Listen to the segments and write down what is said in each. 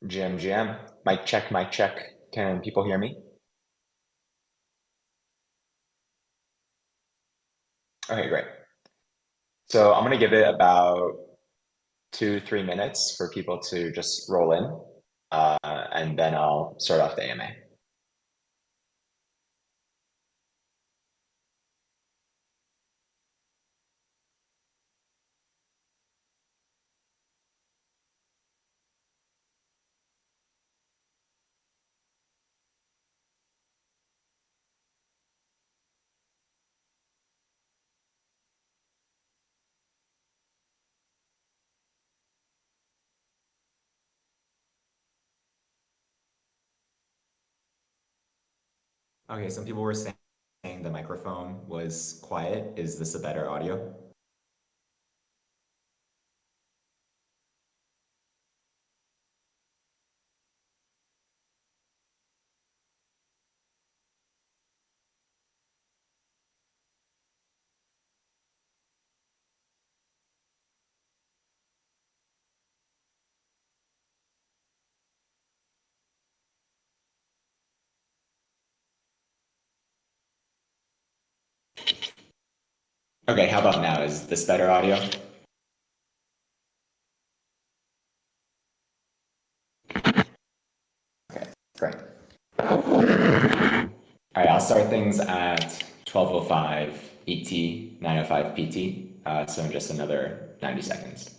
GM. Mic check, mic check. Can people hear me? Okay, great. So I'm gonna give it about 2-3 minutes for people to just roll in, and then I'll start off the AMA. Okay, some people were saying the microphone was quiet. Is this a better audio? Okay, how about now? Is this better audio? Okay, great. All right, I'll start things at 12:05 ET, 9:05 PT, so in just another 90 seconds.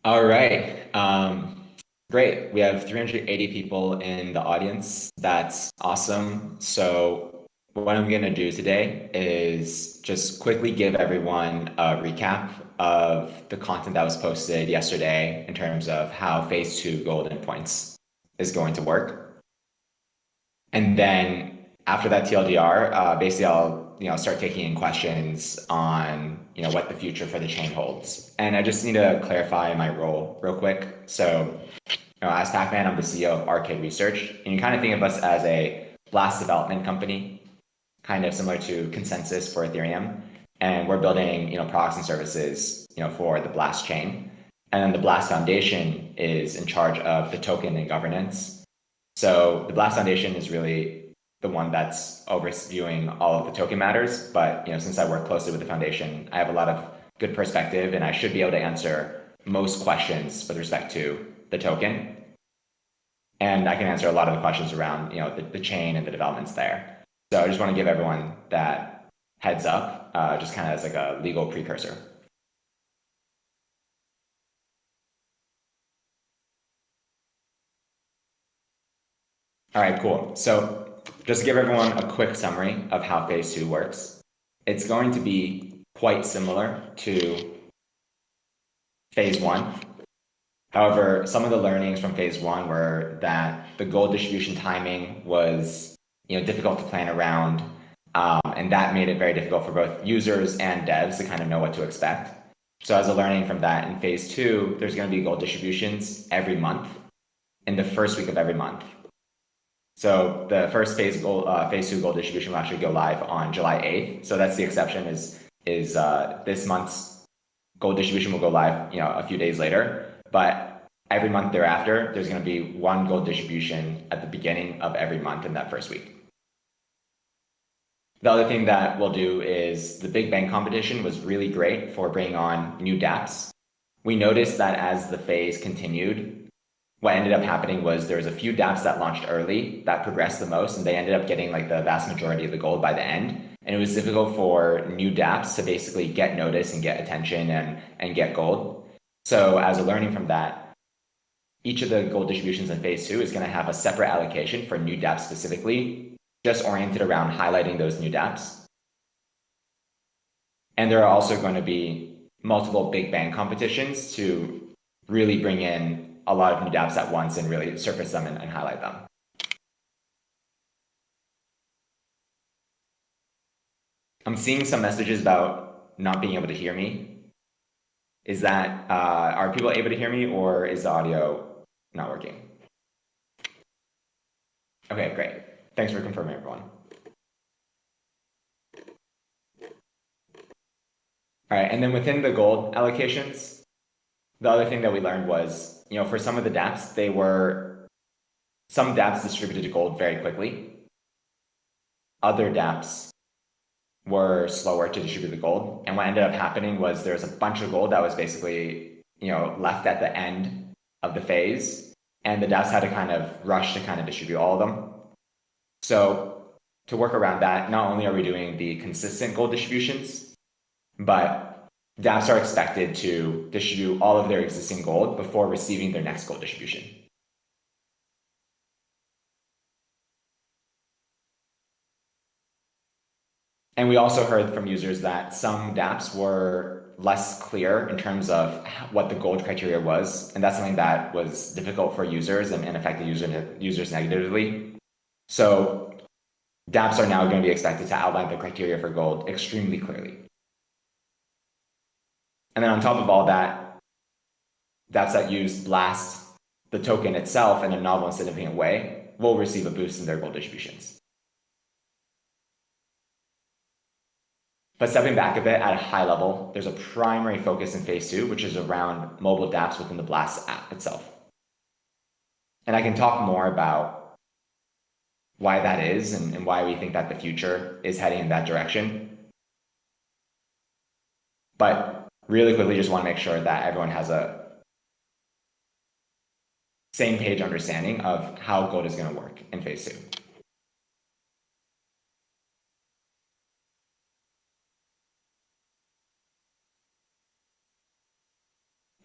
All right. Great. We have 380 people in the audience. That's awesome. So what I'm going to do today is just quickly give everyone a recap of the content that was posted yesterday in terms of how phase two golden points is going to work. And then after that TLDR, basically I'll start taking in questions on what the future for the chain holds. And I just need to clarify my role real quick. So as Pacman, I'm the CEO of RK Research, and you kind of think of us as a blast development company, kind of similar to Consensus for Ethereum, and we're building products and services for the Blast chain. And then the Blast Foundation is in charge of the token and governance. So the Blast Foundation is really the one that's overviewing all of the token matters. But since I work closely with the foundation, I have a lot of good perspective, and I should be able to answer most questions with respect to the token. And I can answer a lot of the questions around the chain and the developments there. So I just want to give everyone that heads up, just kind of as like a legal precursor. All right, cool. So just to give everyone a quick summary of how phase two works. It's going to be quite similar to phase one. However, some of the learnings from phase one were that the gold distribution timing was difficult to plan around, and that made it very difficult for both users and devs to kind of know what to expect. So as a learning from that, in phase two, there's going to be gold distributions every month in the first week of every month. So the first phase two gold distribution will actually go live on July 8th. So that's the exception is this month's gold distribution will go live a few days later. But every month thereafter, there's going to be one gold distribution at the beginning of every month in that first week. The other thing that we'll do is the Big Bang competition was really great for bringing on new dApps. We noticed that as the phase continued, what ended up happening was there was a few dApps that launched early that progressed the most, and they ended up getting like the vast majority of the gold by the end. And it was difficult for new dApps to basically get notice and get attention and get gold. So as a learning from that, each of the gold distributions in phase two is going to have a separate allocation for new dApps specifically, just oriented around highlighting those new dApps. And there are also going to be multiple Big Bang competitions to really bring in a lot of new dApps at once and really surface them and highlight them. I'm seeing some messages about not being able to hear me. Is that, are people able to hear me, or is the audio not working? Okay, great. Thanks for confirming, everyone. All right, and then within the gold allocations, the other thing that we learned was, for some of the dApps, some dApps distributed gold very quickly. Other dApps were slower to distribute the gold. And what ended up happening was there was a bunch of gold that was basically, left at the end of the phase. And the dApps had to kind of rush to kind of distribute all of them. So to work around that, not only are we doing the consistent gold distributions, but dApps are expected to distribute all of their existing gold before receiving their next gold distribution. And we also heard from users that some dApps were less clear in terms of what the gold criteria was. And that's something that was difficult for users and affected users negatively. So dApps are now going to be expected to outline the criteria for gold extremely clearly. And then on top of all that, dApps that use Blast, the token itself, in a novel and significant way, will receive a boost in their gold distributions. But stepping back a bit at a high level, there's a primary focus in phase two, which is around mobile dApps within the Blast app itself. And I can talk more about why that is and why we think that the future is heading in that direction. But really quickly, just want to make sure that everyone has a same page understanding of how gold is going to work in phase two.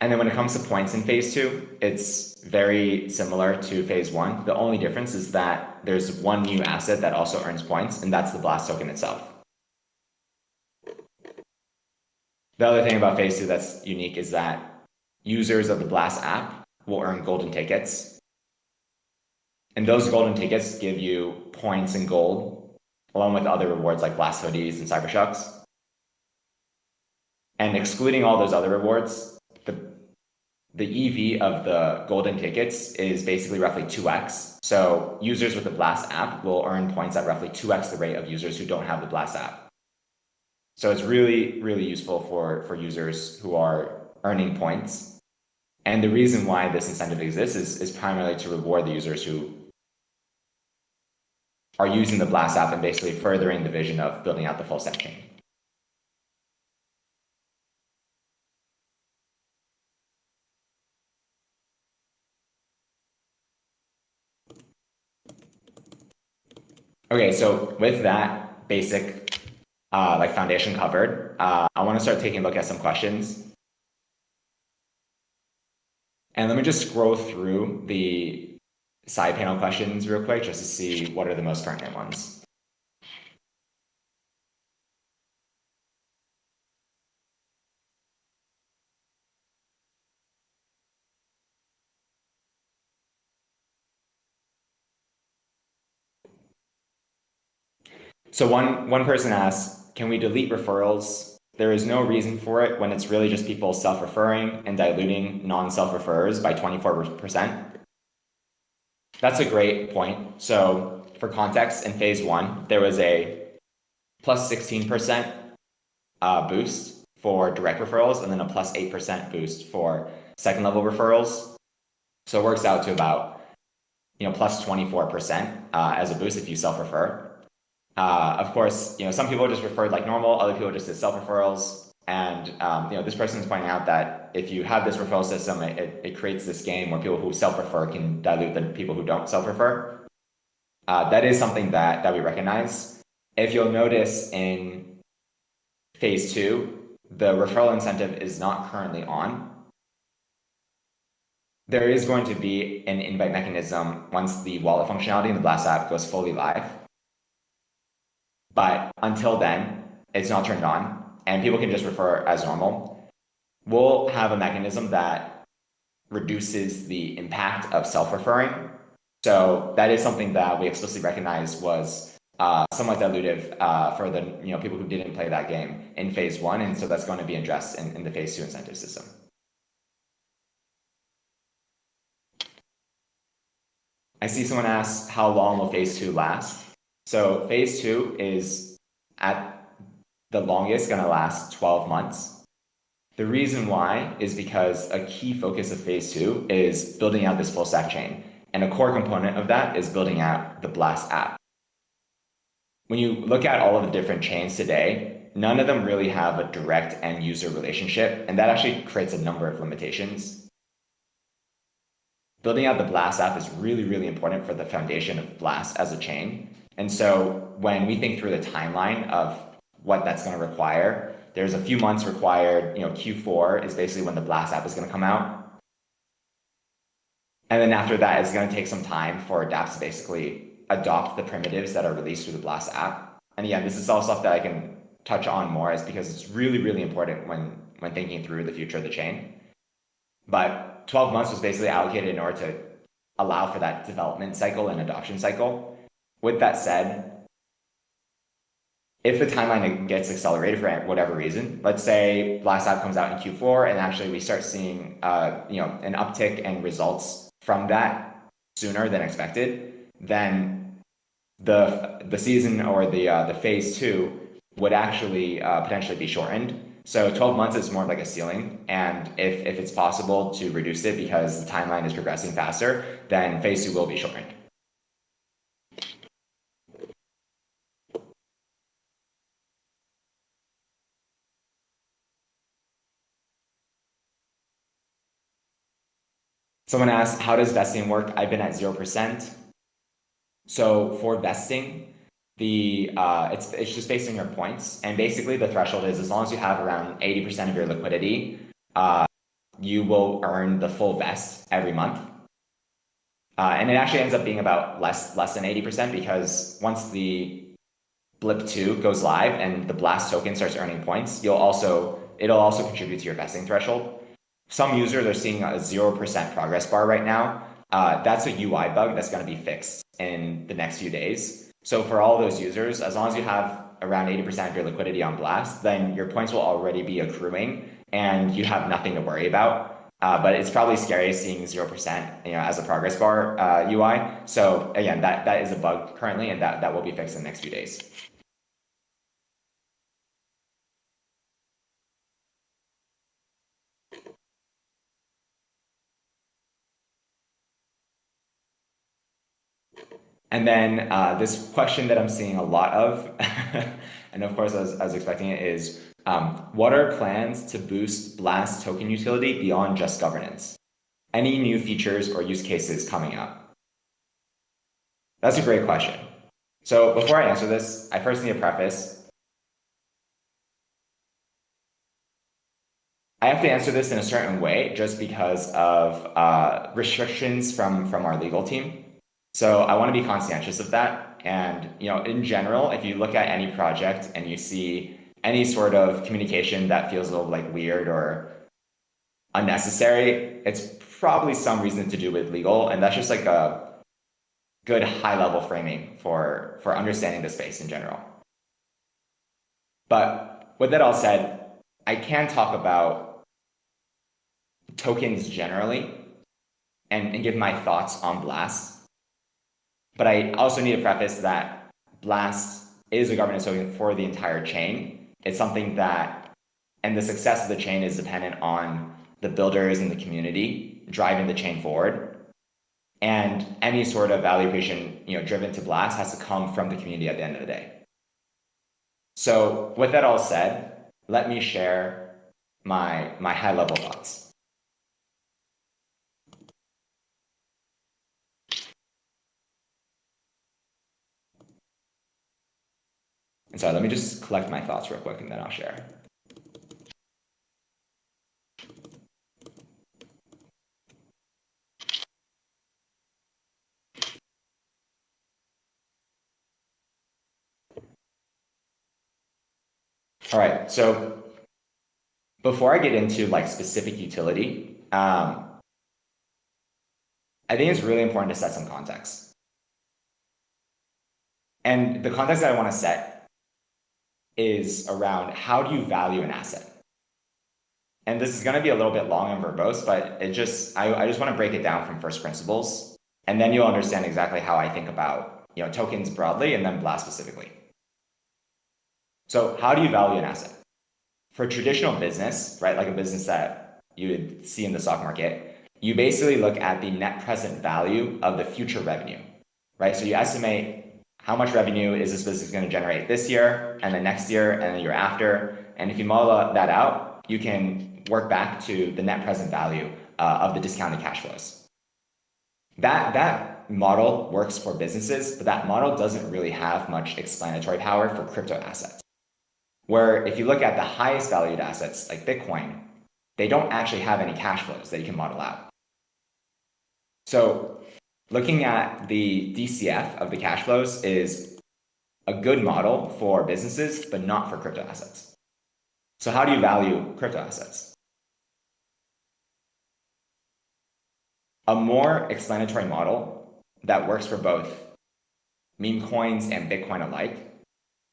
And then when it comes to points in phase two, it's very similar to phase one. The only difference is that there's one new asset that also earns points, and that's the Blast token itself. The other thing about phase two that's unique is that users of the Blast app will earn golden tickets. And those golden tickets give you points and gold, along with other rewards like Blast hoodies and Cybershucks. And excluding all those other rewards, the EV of the golden tickets is basically roughly 2x. So users with the Blast app will earn points at roughly 2x the rate of users who don't have the Blast app. So it's really, really useful for users who are earning points. And the reason why this incentive exists is primarily to reward the users who are using the Blast app and basically furthering the vision of building out the full stack chain. Okay, so with that basic foundation covered, I want to start taking a look at some questions. And let me just scroll through the side panel questions real quick just to see what are the most pertinent ones. So one person asks, can we delete referrals? There is no reason for it when it's really just people self-referring and diluting non-self-referrers by 24%. That's a great point. So for context, in phase one, there was a plus 16% boost for direct referrals and then a plus 8% boost for second level referrals. So it works out to about plus 24% as a boost if you self-refer. Of course, some people just referred like normal, other people just did self-referrals. And this person is pointing out that if you have this referral system, it creates this game where people who self-refer can dilute the people who don't self-refer. That is something that we recognize. If you'll notice in phase two, the referral incentive is not currently on. There is going to be an invite mechanism once the wallet functionality in the Blast app goes fully live. But until then, it's not turned on, and people can just refer as normal. We'll have a mechanism that reduces the impact of self-referring. So that is something that we explicitly recognize was somewhat dilutive for the people who didn't play that game in phase one, and so that's going to be addressed in the phase two incentive system. I see someone ask, how long will phase two last? So phase two is at the longest going to last 12 months. The reason why is because a key focus of phase two is building out this full stack chain. And a core component of that is building out the Blast app. When you look at all of the different chains today, none of them really have a direct end user relationship. And that actually creates a number of limitations. Building out the Blast app is really, really important for the foundation of Blast as a chain. And so when we think through the timeline of what that's going to require, there's a few months required. Q4 is basically when the Blast app is going to come out. And then after that, it's going to take some time for dApps to basically adopt the primitives that are released through the Blast app. And again, this is all stuff that I can touch on more because it's really, really important when thinking through the future of the chain. But 12 months was basically allocated in order to allow for that development cycle and adoption cycle. With that said, if the timeline gets accelerated for whatever reason, let's say Blast app comes out in Q4 and actually we start seeing an uptick and results from that sooner than expected, then the season or the phase two would actually potentially be shortened. So 12 months is more of like a ceiling. And if it's possible to reduce it because the timeline is progressing faster, then phase two will be shortened. Someone asked, how does vesting work? I've been at 0%. So for vesting, it's just based on your points. And basically the threshold is as long as you have around 80% of your liquidity, you will earn the full vest every month. And it actually ends up being about less than 80% because once the Blip 2 goes live and the Blast token starts earning points, it'll also contribute to your vesting threshold. Some users are seeing a 0% progress bar right now. That's a UI bug that's going to be fixed in the next few days. So for all those users, as long as you have around 80% of your liquidity on Blast, then your points will already be accruing and you have nothing to worry about. But it's probably scary seeing 0%, as a progress bar UI. So again, that is a bug currently, and that will be fixed in the next few days. And then this question that I'm seeing a lot of, and of course I was expecting it, is what are plans to boost Blast token utility beyond just governance? Any new features or use cases coming up? That's a great question. So before I answer this, I first need to preface. I have to answer this in a certain way just because of restrictions from our legal team. So I want to be conscientious of that. And in general, if you look at any project and you see any sort of communication that feels a little like weird or unnecessary, it's probably some reason to do with legal, and that's just like a good high-level framing for understanding the space in general. But with that all said, I can talk about tokens generally and give my thoughts on Blast. But I also need to preface that Blast is a governance token for the entire chain. It's something that, and the success of the chain is dependent on the builders and the community driving the chain forward. And any sort of value creation, driven to Blast has to come from the community at the end of the day. So with that all said, let me share my high-level thoughts. And so let me just collect my thoughts real quick and then I'll share. All right, so before I get into specific utility, I think it's really important to set some context. And the context that I want to set is around how do you value an asset? And this is going to be a little bit long and verbose, but I just want to break it down from first principles, and then you'll understand exactly how I think about tokens broadly and then Blast specifically. So how do you value an asset? For traditional business, right, like a business that you would see in the stock market, you basically look at the net present value of the future revenue, right? So you estimate how much revenue is this business going to generate this year, and then next year, and the year after. And if you model that out, you can work back to the net present value of the discounted cash flows. That model works for businesses, but that model doesn't really have much explanatory power for crypto assets. Where if you look at the highest valued assets like Bitcoin, they don't actually have any cash flows that you can model out. So looking at the DCF of the cash flows is a good model for businesses, but not for crypto assets. So how do you value crypto assets? A more explanatory model that works for both meme coins and Bitcoin alike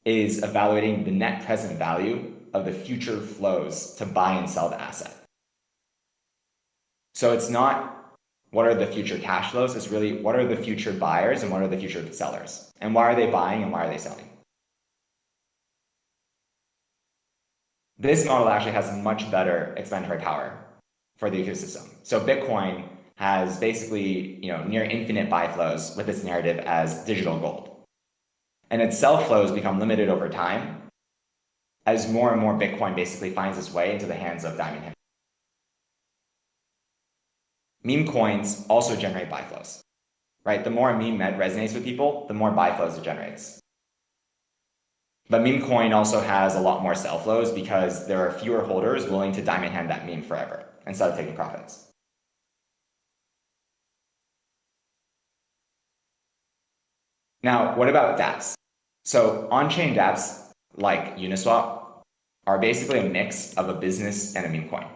is evaluating the net present value of the future flows to buy and sell the asset. So it's not what are the future cash flows, it's really what are the future buyers and what are the future sellers, and why are they buying and why are they selling. This model actually has much better explanatory power for the ecosystem. So Bitcoin has basically near infinite buy flows with its narrative as digital gold. And its sell flows become limited over time as more and more Bitcoin basically finds its way into the hands of diamond hands. Meme coins also generate buy flows, right? The more a meme resonates with people, the more buy flows it generates. But meme coin also has a lot more sell flows because there are fewer holders willing to diamond hand that meme forever. instead of taking profits. Now, what about dApps? So on-chain dApps like Uniswap are basically a mix of a business and a meme coin.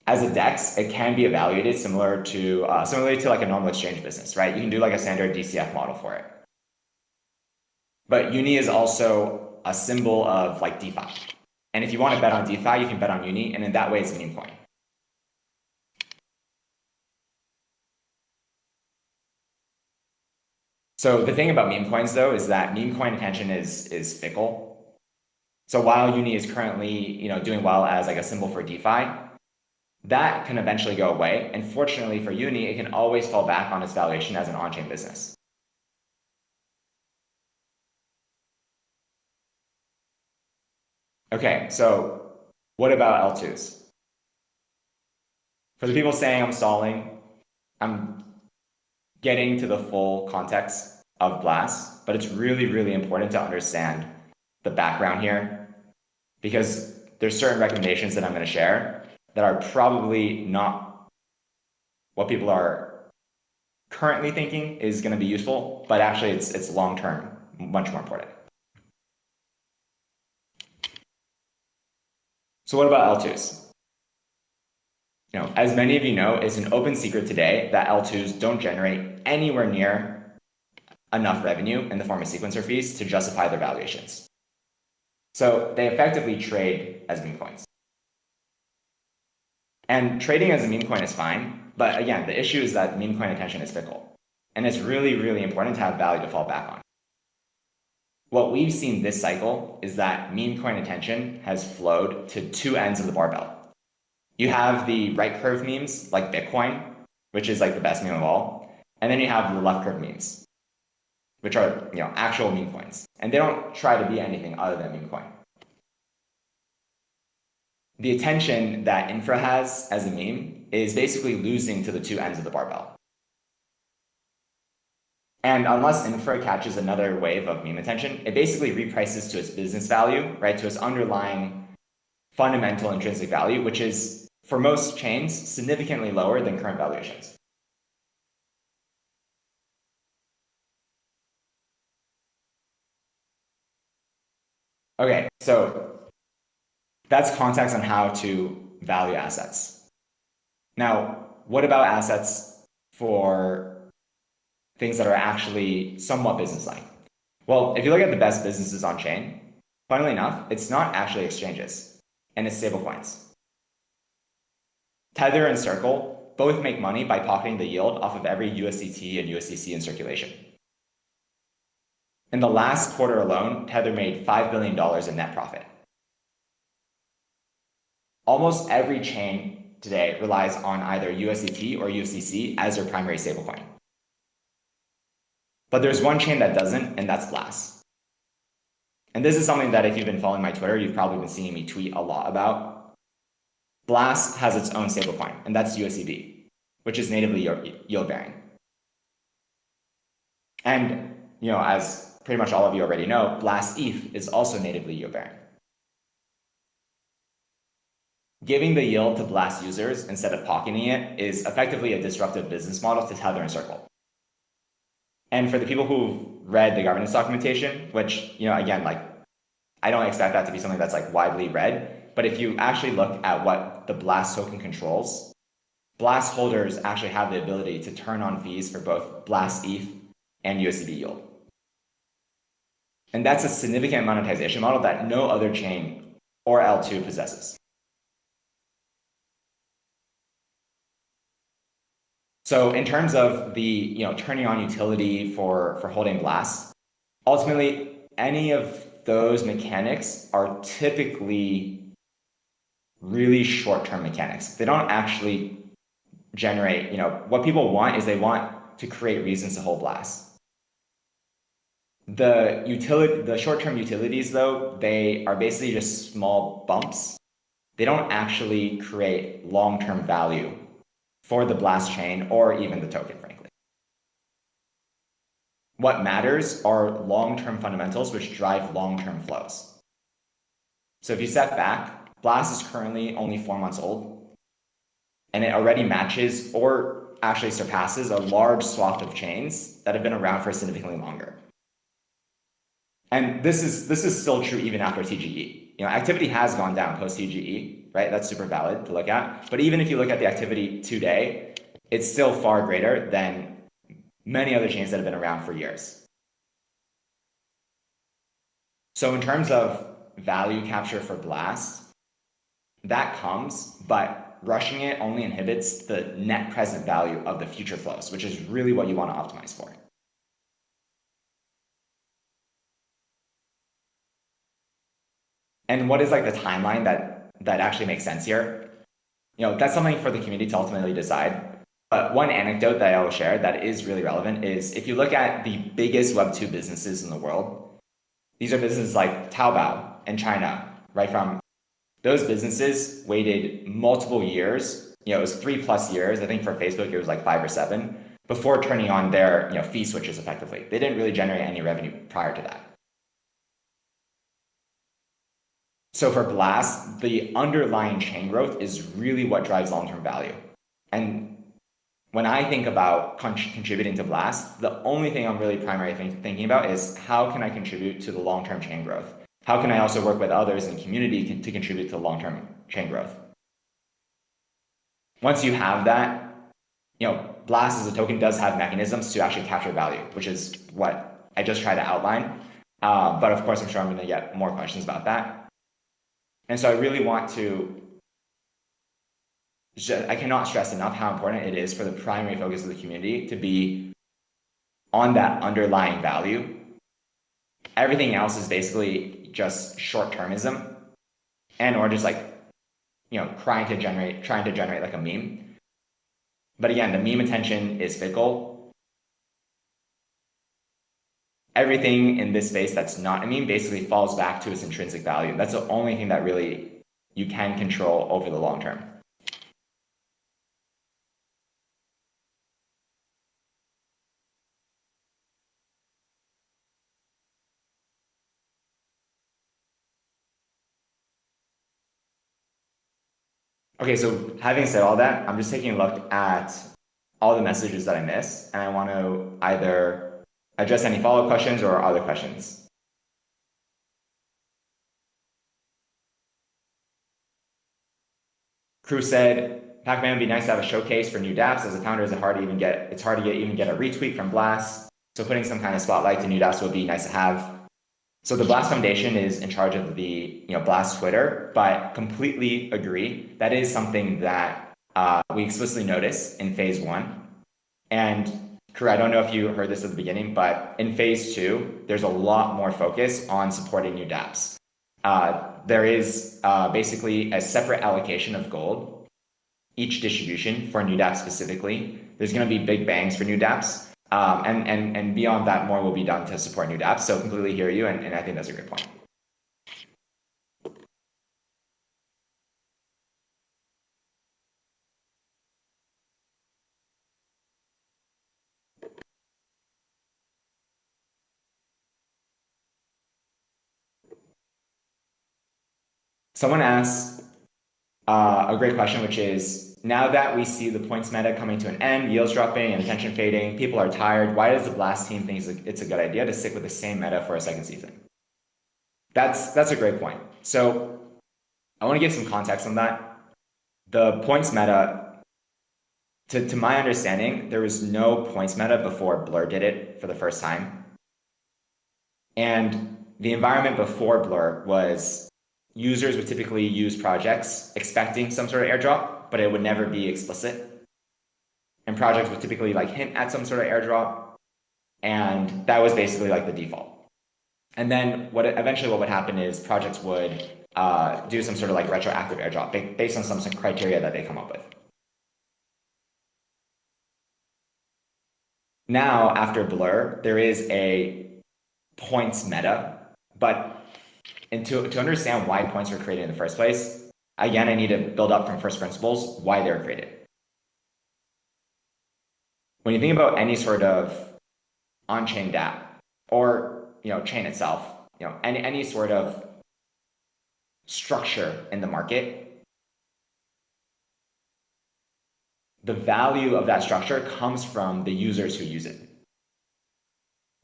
As a DEX, it can be evaluated similarly to like a normal exchange business, right? You can do like a standard DCF model for it. But Uni is also a symbol of like DeFi. And if you want to bet on DeFi, you can bet on Uni, and in that way, it's a meme coin. So the thing about meme coins, though, is that meme coin attention is fickle. So while Uni is currently doing well as like a symbol for DeFi, that can eventually go away. And fortunately for Uni, it can always fall back on its valuation as an on-chain business. Okay, so what about L2s? For the people saying I'm stalling, I'm getting to the full context of Blast, but it's really, really important to understand the background here because there's certain recommendations that I'm going to share that are probably not what people are currently thinking is going to be useful, but actually it's long-term, much more important. So what about L2s? As many of you know, it's an open secret today that L2s don't generate anywhere near enough revenue in the form of sequencer fees to justify their valuations. So they effectively trade as meme coins. And trading as a meme coin is fine, but again, the issue is that meme coin attention is fickle. And it's really, really important to have value to fall back on. What we've seen this cycle is that meme coin attention has flowed to two ends of the barbell. You have the right curve memes like Bitcoin, which is like the best meme of all. And then you have the left curve memes, which are actual meme coins. And they don't try to be anything other than meme coin. The attention that infra has as a meme is basically losing to the two ends of the barbell. And unless infra catches another wave of meme attention, it basically reprices to its business value, right? To its underlying fundamental intrinsic value, which is, for most chains, significantly lower than current valuations. Okay, so that's context on how to value assets. Now, what about assets for things that are actually somewhat business-like? Well, if you look at the best businesses on chain, funnily enough, it's not actually exchanges, and it's stablecoins. Tether and Circle both make money by pocketing the yield off of every USDT and USDC in circulation. In the last quarter alone, Tether made $5 billion in net profit. Almost every chain today relies on either USDT or USDC as their primary stablecoin. But there's one chain that doesn't, and that's Blast. And this is something that if you've been following my Twitter, you've probably been seeing me tweet a lot about. Blast has its own stablecoin, and that's USDB, which is natively yield-bearing. And as pretty much all of you already know, Blast ETH is also natively yield-bearing. Giving the yield to Blast users instead of pocketing it is effectively a disruptive business model to Tether and Circle. And for the people who've read the governance documentation, which, again, I don't expect that to be something that's widely read, but if you actually look at what the Blast token controls, Blast holders actually have the ability to turn on fees for both Blast ETH and USDB yield. And that's a significant monetization model that no other chain or L2 possesses. So in terms of the turning on utility for holding Blast, ultimately any of those mechanics are typically really short-term mechanics. They don't actually generate, what people want is they want to create reasons to hold Blast. The short-term utilities, though, they are basically just small bumps. They don't actually create long-term value for the Blast chain or even the token, frankly. What matters are long-term fundamentals which drive long-term flows. So if you step back Blast is currently only 4 months old, and it already matches or actually surpasses a large swath of chains that have been around for significantly longer. And this is still true even after TGE. Activity has gone down post TGE, right? That's super valid to look at. But even if you look at the activity today, it's still far greater than many other chains that have been around for years. So in terms of value capture for Blast, that comes, but rushing it only inhibits the net present value of the future flows, which is really what you want to optimize for. And what is like the timeline that actually makes sense here? That's something for the community to ultimately decide. But one anecdote that I will share that is really relevant is if you look at the biggest Web2 businesses in the world, these are businesses like Taobao in China, right? From those businesses waited multiple years. It was 3+ years. I think for Facebook, it was like 5 or 7 before turning on their fee switches effectively. They didn't really generate any revenue prior to that. So for Blast, the underlying chain growth is really what drives long-term value. And when I think about contributing to Blast, the only thing I'm really primarily thinking about is how can I contribute to the long-term chain growth? How can I also work with others in the community to contribute to long-term chain growth? Once you have that, Blast as a token does have mechanisms to actually capture value, which is what I just tried to outline. But of course, I'm sure I'm going to get more questions about that. And so I really want to, I cannot stress enough how important it is for the primary focus of the community to be on that underlying value. Everything else is basically just short-termism and or just like, trying to generate like a meme. But again, the meme attention is fickle. Everything in this space that's not a meme basically falls back to its intrinsic value. That's the only thing that really you can control over the long term. Okay, so having said all that, I'm just taking a look at all the messages that I missed, and I want to either address any follow-up questions or other questions. Crew said, Pacman would be nice to have a showcase for new dApps. As a founder, it's hard to even get a retweet from Blast. So putting some kind of spotlight to new dApps would be nice to have. So the Blast Foundation is in charge of the Blast Twitter, but completely agree. That is something that we explicitly notice in phase 1. And Crew, I don't know if you heard this at the beginning, but in phase 2, there's a lot more focus on supporting new dApps. There is basically a separate allocation of gold, each distribution for new dApps specifically. There's going to be big bangs for new dApps. And beyond that, more will be done to support new dApps. So completely hear you, and I think that's a great point. Someone asked a great question, which is, now that we see the points meta coming to an end, yields dropping and attention fading, people are tired, why does the Blast team think it's a good idea to stick with the same meta for a second season? That's a great point. So I want to give some context on that. The points meta, to my understanding, there was no points meta before Blur did it for the first time. And the environment before Blur was users would typically use projects expecting some sort of airdrop, but it would never be explicit. And projects would typically like hint at some sort of airdrop. And that was basically like the default. And then eventually what would happen is projects would do some sort of like retroactive airdrop based on some criteria that they come up with. Now, after Blur, there is a points meta, but to understand why points were created in the first place, again, I need to build up from first principles why they were created. When you think about any sort of on-chain dApp or chain itself, any sort of structure in the market, the value of that structure comes from the users who use it.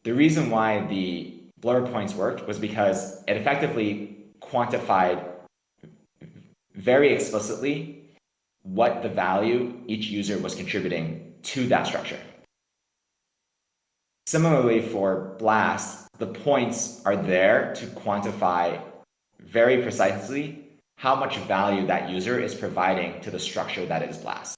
The reason why the blur points worked was because it effectively quantified very explicitly what the value each user was contributing to that structure. Similarly, for BLAST, the points are there to quantify very precisely how much value that user is providing to the structure that is BLAST.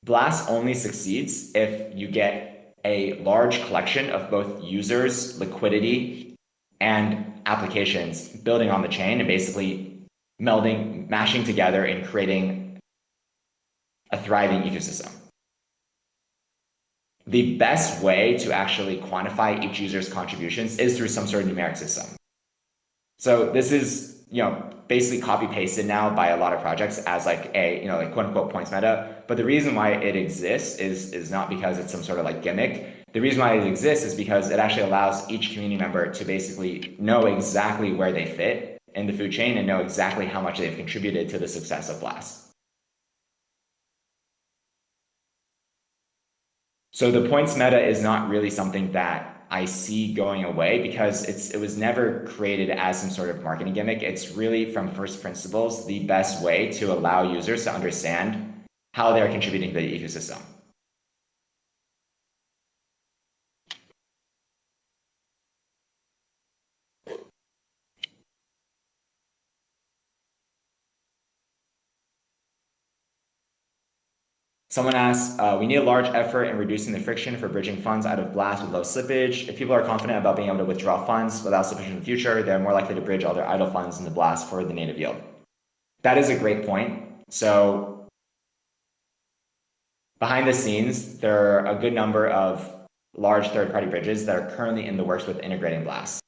BLAST only succeeds if you get a large collection of both users, liquidity, and applications building on the chain and basically mashing together and creating a thriving ecosystem. The best way to actually quantify each user's contributions is through some sort of numeric system. So this is, basically copy pasted now by a lot of projects as like a, quote unquote points meta. But the reason why it exists is not because it's some sort of like gimmick. The reason why it exists is because it actually allows each community member to basically know exactly where they fit in the food chain and know exactly how much they've contributed to the success of BLAST. So the points meta is not really something that I see going away because it was never created as some sort of marketing gimmick. It's really from first principles, the best way to allow users to understand how they're contributing to the ecosystem. Someone asks, we need a large effort in reducing the friction for bridging funds out of BLAST with low slippage. If people are confident about being able to withdraw funds without slippage in the future, they're more likely to bridge all their idle funds into BLAST for the native yield. That is a great point. So behind the scenes, there are a good number of large third-party bridges that are currently in the works with integrating BLAST.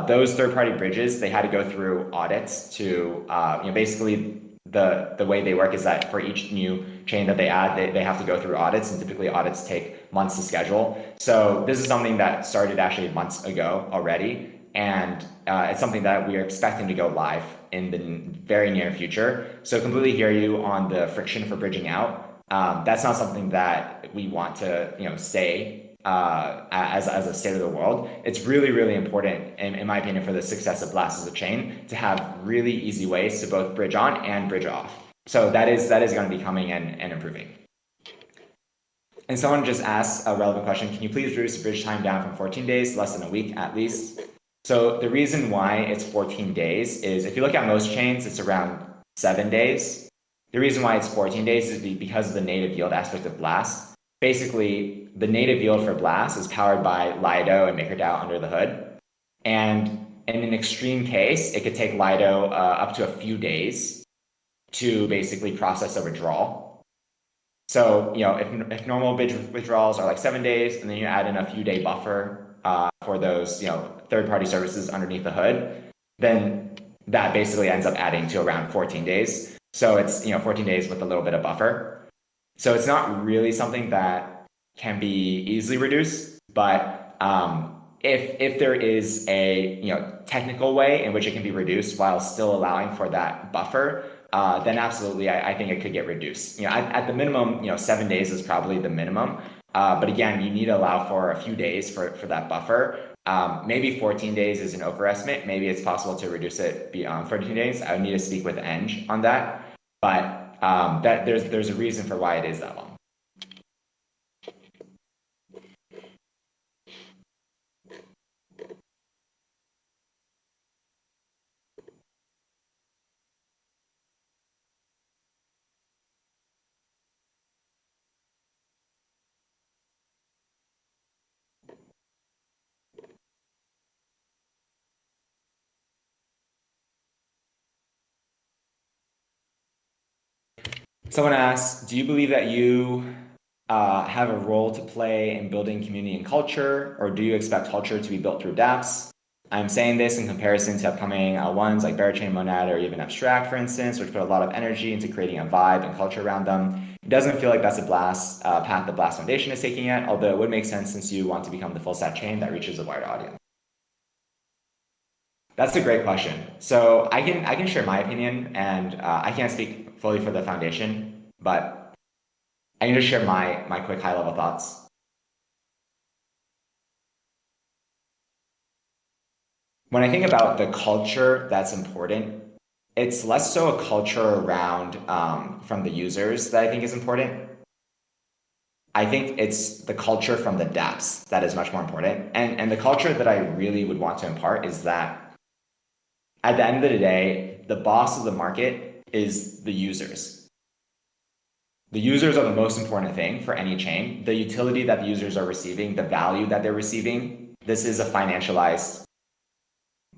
Those third-party bridges, they had to go through audits to, basically the way they work is that for each new chain that they add, they have to go through audits, and typically audits take months to schedule. So this is something that started actually months ago already, and it's something that we are expecting to go live in the very near future. So completely hear you on the friction for bridging out. That's not something that we want to stay as a state of the world. It's really, really important, in my opinion, for the success of BLAST as a chain to have really easy ways to both bridge on and bridge off. So that is going to be coming and improving. And someone just asked a relevant question, can you please reduce the bridge time down from 14 days, less than a week at least? So the reason why it's 14 days is if you look at most chains, it's around 7 days. The reason why it's 14 days is because of the native yield aspect of BLAST. Basically, the native yield for BLAST is powered by Lido and MakerDAO under the hood. And in an extreme case, it could take Lido up to a few days to basically process a withdrawal. So, if normal withdrawals are like 7 days, and then you add in a few day buffer for those, third-party services underneath the hood, then that basically ends up adding to around 14 days. So it's, 14 days with a little bit of buffer. So it's not really something that can be easily reduced, but if there is a technical way in which it can be reduced while still allowing for that buffer, then absolutely, I think it could get reduced. At the minimum, 7 days is probably the minimum. But again, you need to allow for a few days for that buffer. Maybe 14 days is an overestimate. Maybe it's possible to reduce it beyond 14 days. I would need to speak with Eng on that. But that there's a reason for why it is that long. Someone asks, do you believe that you have a role to play in building community and culture, or do you expect culture to be built through dApps? I'm saying this in comparison to upcoming ones like Berachain, Monad, or even Abstract, for instance, which put a lot of energy into creating a vibe and culture around them. It doesn't feel like that's a Blast path the Blast Foundation is taking yet, although it would make sense since you want to become the full stack chain that reaches a wider audience. That's a great question. So I can share my opinion, and I can't speak fully for the foundation, but I can just share my quick high level thoughts. When I think about the culture that's important, it's less so a culture around from the users that I think is important. I think it's the culture from the dApps that is much more important. And the culture that I really would want to impart is that at the end of the day, the boss of the market is the users. The users are the most important thing for any chain. The utility that the users are receiving, the value that they're receiving. This is a financialized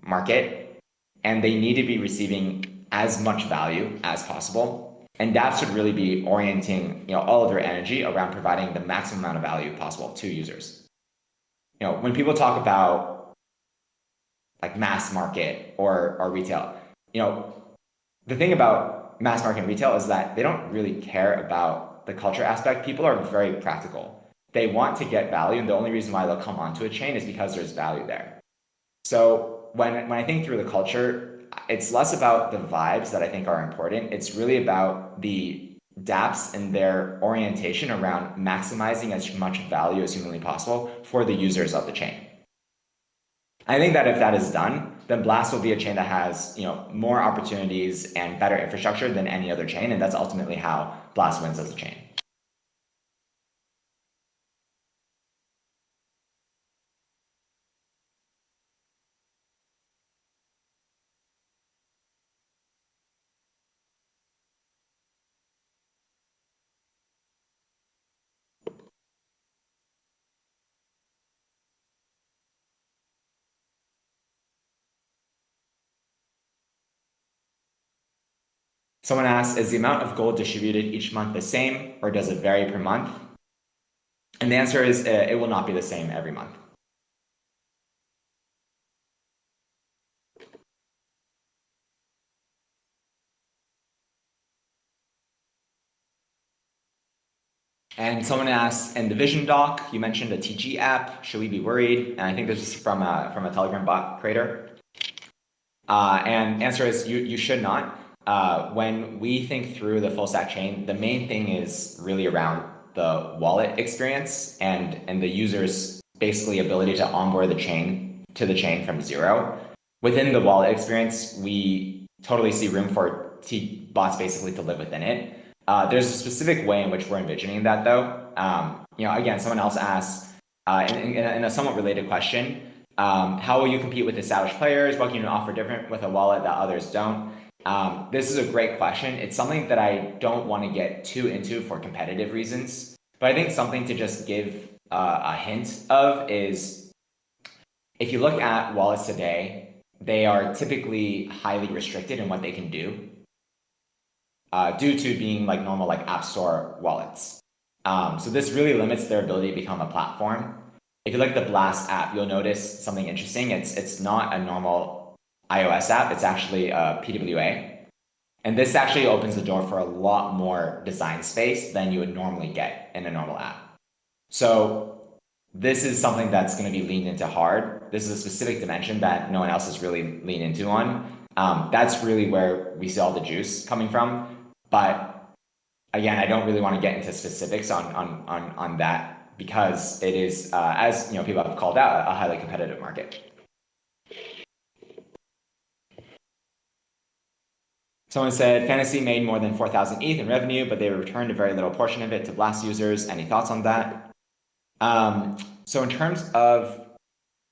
market, and they need to be receiving as much value as possible. And dApps should really be orienting all of their energy around providing the maximum amount of value possible to users. When people talk about like mass market or retail, the thing about mass market and retail is that they don't really care about the culture aspect. People are very practical. They want to get value, and the only reason why they'll come onto a chain is because there's value there. So when I think through the culture, it's less about the vibes that I think are important. It's really about the dApps and their orientation around maximizing as much value as humanly possible for the users of the chain. I think that if that is done, then Blast will be a chain that has more opportunities and better infrastructure than any other chain, and that's ultimately how Blast wins as a chain. Someone asks, is the amount of gold distributed each month the same, or does it vary per month? And the answer is it will not be the same every month. And someone asks, in the Vision doc, you mentioned a TG app. Should we be worried? And I think this is from a Telegram bot creator. And answer is you should not. When we think through the full stack chain, the main thing is really around the wallet experience and the user's basically ability to onboard the chain to the chain from zero. Within the wallet experience, we totally see room for bots basically to live within it. There's a specific way in which we're envisioning that, though. Again, someone else asks in a somewhat related question, how will you compete with established players? What can you offer different with a wallet that others don't? This is a great question. It's something that I don't want to get too into for competitive reasons, but I think something to just give a hint of is if you look at wallets today, they are typically highly restricted in what they can do. Due to being like normal like App Store wallets. So this really limits their ability to become a platform. If you look at the Blast app, you'll notice something interesting. It's not a normal iOS app. It's actually a PWA. And this actually opens the door for a lot more design space than you would normally get in a normal app. So this is something that's going to be leaned into hard. This is a specific dimension that no one else has really leaned into on. That's really where we see all the juice coming from. But again, I don't really want to get into specifics on that because it is, as people have called out, a highly competitive market. Someone said, Fantasy made more than 4,000 ETH in revenue, but they returned a very little portion of it to Blast users. Any thoughts on that? So in terms of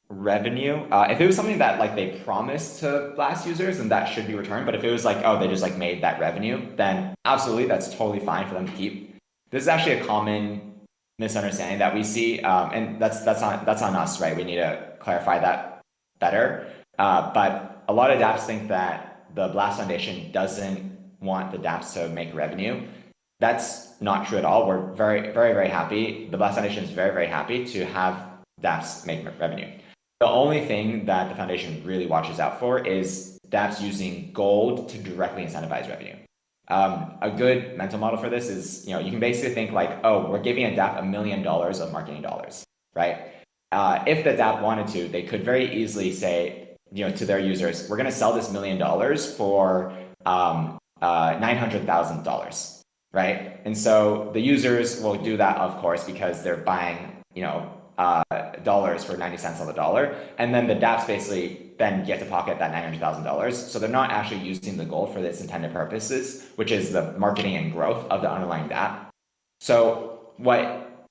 revenue, if it was something that like they promised to Blast users, then that should be returned. But if it was like, oh, they just like made that revenue, then absolutely, that's totally fine for them to keep. This is actually a common misunderstanding that we see, and that's on us, right? We need to clarify that better. But a lot of dApps think that the Blast Foundation doesn't want the dApps to make revenue. That's not true at all. We're very, very, very happy. The Blast Foundation is very, very happy to have dApps make revenue. The only thing that the foundation really watches out for is dApps using gold to directly incentivize revenue. A good mental model for this is, you can basically think like, oh, we're giving a dApp $1 million of marketing dollars, right? If the dApp wanted to, they could very easily say, to their users, we're going to sell this $1 million for $900,000, right? And so the users will do that, of course, because they're buying, dollars for 90 cents on the dollar. And then the dApps basically then get to pocket that $900,000. So they're not actually using the gold for its intended purposes, which is the marketing and growth of the underlying dApp. So what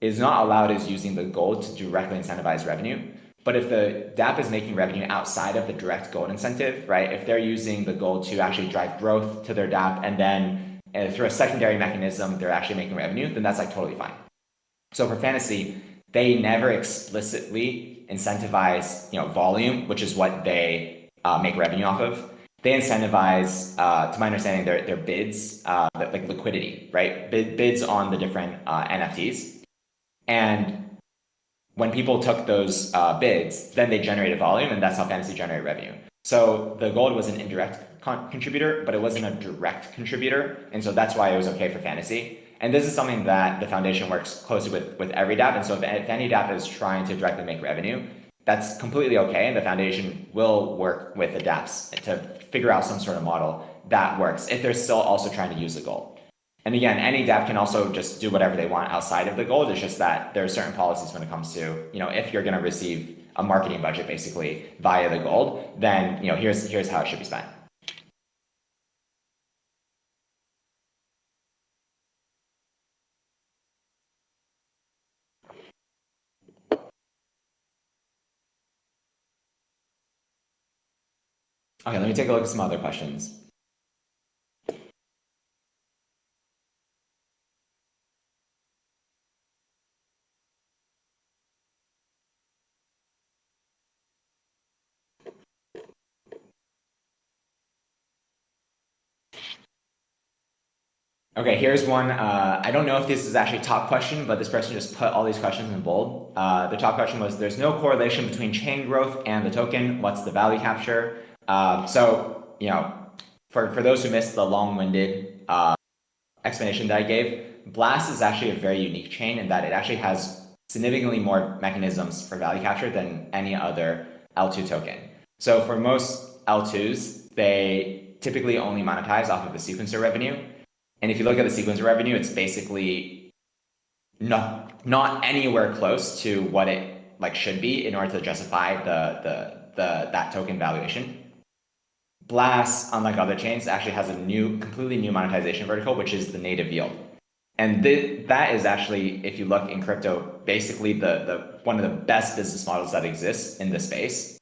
is not allowed is using the gold to directly incentivize revenue. But if the dApp is making revenue outside of the direct gold incentive, right? If they're using the gold to actually drive growth to their dApp and then through a secondary mechanism, they're actually making revenue, then that's like totally fine. So for Fantasy, they never explicitly incentivize, volume, which is what they make revenue off of. They incentivize, to my understanding, their bids, like liquidity, right? Bids on the different NFTs. And when people took those bids, then they generated volume, and that's how Fantasy generated revenue. So the gold was an indirect contributor, but it wasn't a direct contributor. And so that's why it was okay for Fantasy. And this is something that the foundation works closely with every dApp. And so if any dApp is trying to directly make revenue, that's completely okay. And the foundation will work with the dApps to figure out some sort of model that works if they're still also trying to use the gold. And again, any dApp can also just do whatever they want outside of the gold. It's just that there are certain policies when it comes to, if you're going to receive a marketing budget basically via the gold, then, here's how it should be spent. Okay, let me take a look at some other questions. Okay, here's one. I don't know if this is actually top question, but this person just put all these questions in bold. The top question was, there's no correlation between chain growth and the token. What's the value capture? For those who missed the long-winded explanation that I gave, Blast is actually a very unique chain in that it actually has significantly more mechanisms for value capture than any other L2 token. So for most L2s, they typically only monetize off of the sequencer revenue. And if you look at the sequencer revenue, it's basically not anywhere close to what it should be in order to justify that token valuation. Blast, unlike other chains, actually has a completely new monetization vertical, which is the native yield. And that is actually, if you look in crypto, basically the one of the best business models that exists in the space.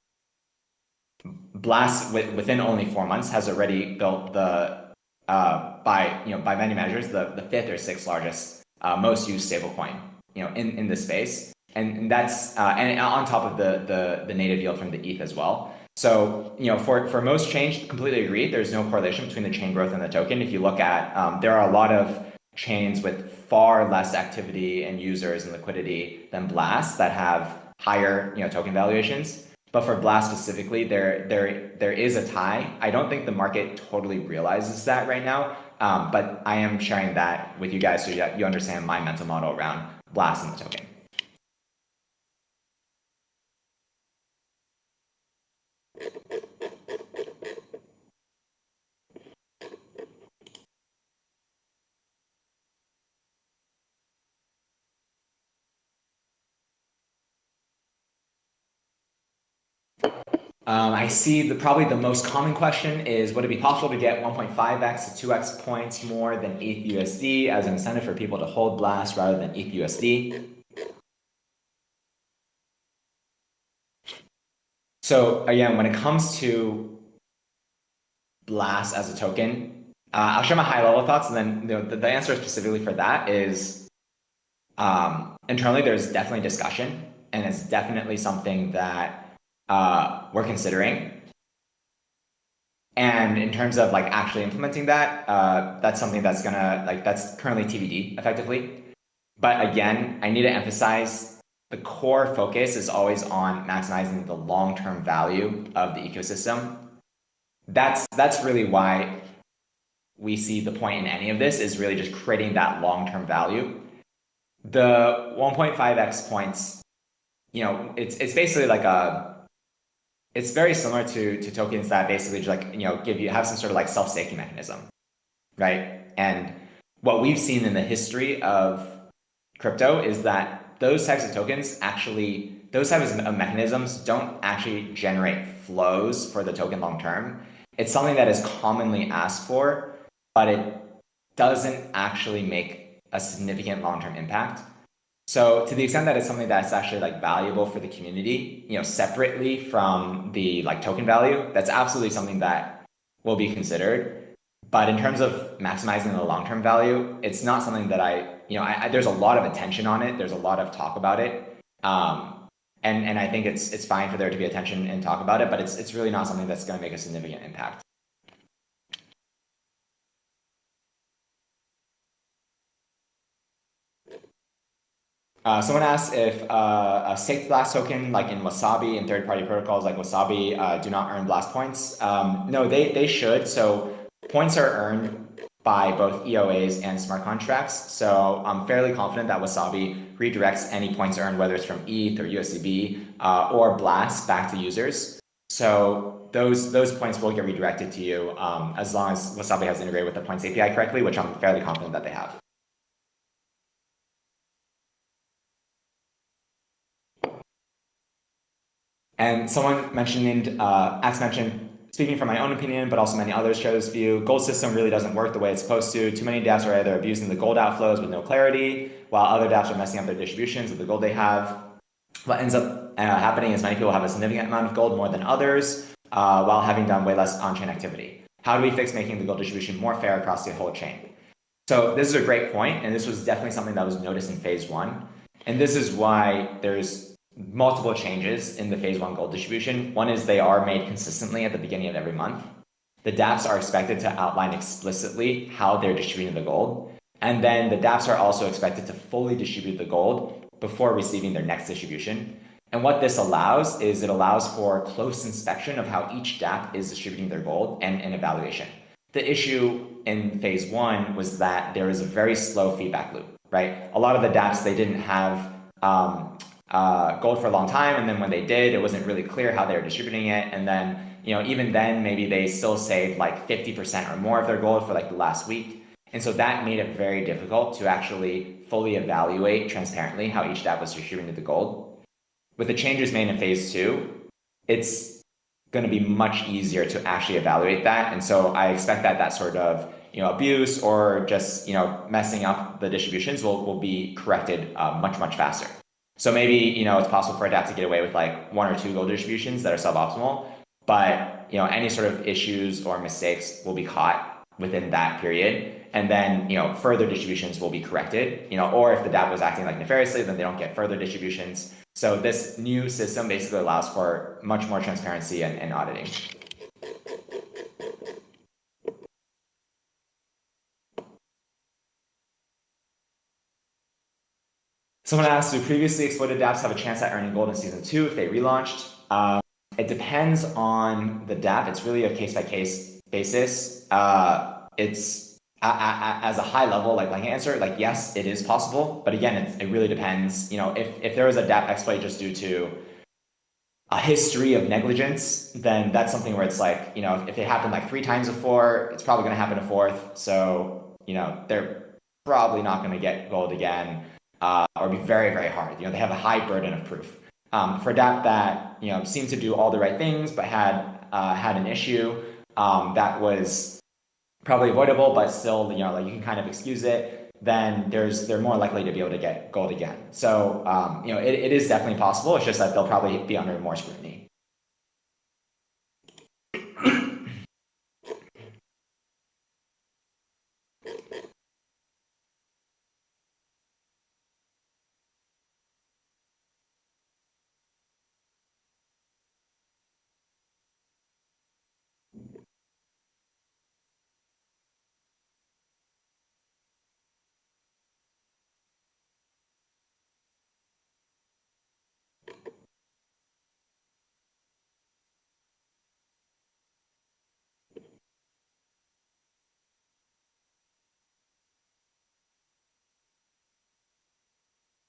Blast, within only 4 months, has already built the by many measures, the fifth or sixth largest most used stablecoin, in the space, and that's and on top of the native yield from the ETH as well. So for most chains, completely agree. There's no correlation between the chain growth and the token. If you look at, there are a lot of chains with far less activity and users and liquidity than Blast that have higher token valuations. But for Blast specifically, there is a tie. I don't think the market totally realizes that right now, but I am sharing that with you guys so that you understand my mental model around Blast and the token. I see probably the most common question is, would it be possible to get 1.5x to 2x points more than ETH USD as an incentive for people to hold Blast rather than ETH USD? So again, when it comes to Blast as a token, I'll share my high level thoughts, and then the answer specifically for that is internally there's definitely discussion, and it's definitely something that we're considering. And in terms of actually implementing that, that's something that's that's currently TBD effectively. But again, I need to emphasize the core focus is always on maximizing the long-term value of the ecosystem. That's really why we see the point in any of this is really just creating that long-term value. The 1.5x points, it's basically like it's very similar to tokens that basically just like, have some sort of like self-staking mechanism, right? And what we've seen in the history of crypto is that those types of tokens actually, those types of mechanisms don't actually generate flows for the token long term. It's something that is commonly asked for, but it doesn't actually make a significant long term impact. So to the extent that it's something that's actually like valuable for the community, separately from the like token value, that's absolutely something that will be considered. But in terms of maximizing the long-term value, it's not something that there's a lot of attention on it. There's a lot of talk about it. And I think it's fine for there to be attention and talk about it, but it's really not something that's going to make a significant impact. Someone asked if a staked blast token, like in Wasabi and third-party protocols like Wasabi, do not earn blast points. No, they should. So points are earned by both EOAs and smart contracts. So I'm fairly confident that Wasabi redirects any points earned, whether it's from ETH or USDB or Blast, back to users. So those points will get redirected to you as long as Wasabi has integrated with the points API correctly, which I'm fairly confident that they have. And someone mentioned, Ax mentioned, speaking from my own opinion, but also many others share this view, gold system really doesn't work the way it's supposed to. Too many dApps are either abusing the gold outflows with no clarity, while other dApps are messing up their distributions of the gold they have. What ends up happening is many people have a significant amount of gold, more than others, while having done way less on-chain activity. How do we fix making the gold distribution more fair across the whole chain? So this is a great point, and this was definitely something that was noticed in phase one. And this is why there's multiple changes in the phase one gold distribution. One is they are made consistently at the beginning of every month. The dApps are expected to outline explicitly how they're distributing the gold. And then the dApps are also expected to fully distribute the gold before receiving their next distribution. And what this allows is it allows for close inspection of how each dApp is distributing their gold and an evaluation. The issue in phase one was that there was a very slow feedback loop, right? A lot of the dApps, they didn't have gold for a long time, and then when they did, it wasn't really clear how they were distributing it. And then, even then, maybe they still saved like 50% or more of their gold for like the last week. And so that made it very difficult to actually fully evaluate transparently how each dApp was distributing the gold. With the changes made in phase two, it's going to be much easier to actually evaluate that. And so I expect that sort of abuse or just messing up the distributions will be corrected much faster. So maybe it's possible for a dApp to get away with like one or two gold distributions that are suboptimal, but any sort of issues or mistakes will be caught within that period, and then further distributions will be corrected. Or if the dApp was acting like nefariously, then they don't get further distributions. So this new system basically allows for much more transparency and auditing. Someone asked, do previously exploited dApps have a chance at earning gold in season 2 if they relaunched? It depends on the dApp. It's really a case-by-case basis. It's as a high level, like answer, like yes, it is possible. But again, it really depends. If there was a dApp exploit just due to a history of negligence, then that's something where it's like, if it happened like 3 times before, it's probably going to happen a fourth. So, they're probably not going to get gold again, or be very, very hard. They have a high burden of proof. For a dApp that, seemed to do all the right things, but had an issue that was probably avoidable, but still, like you can kind of excuse it, then they're more likely to be able to get gold again. So, it is definitely possible. It's just that they'll probably be under more scrutiny.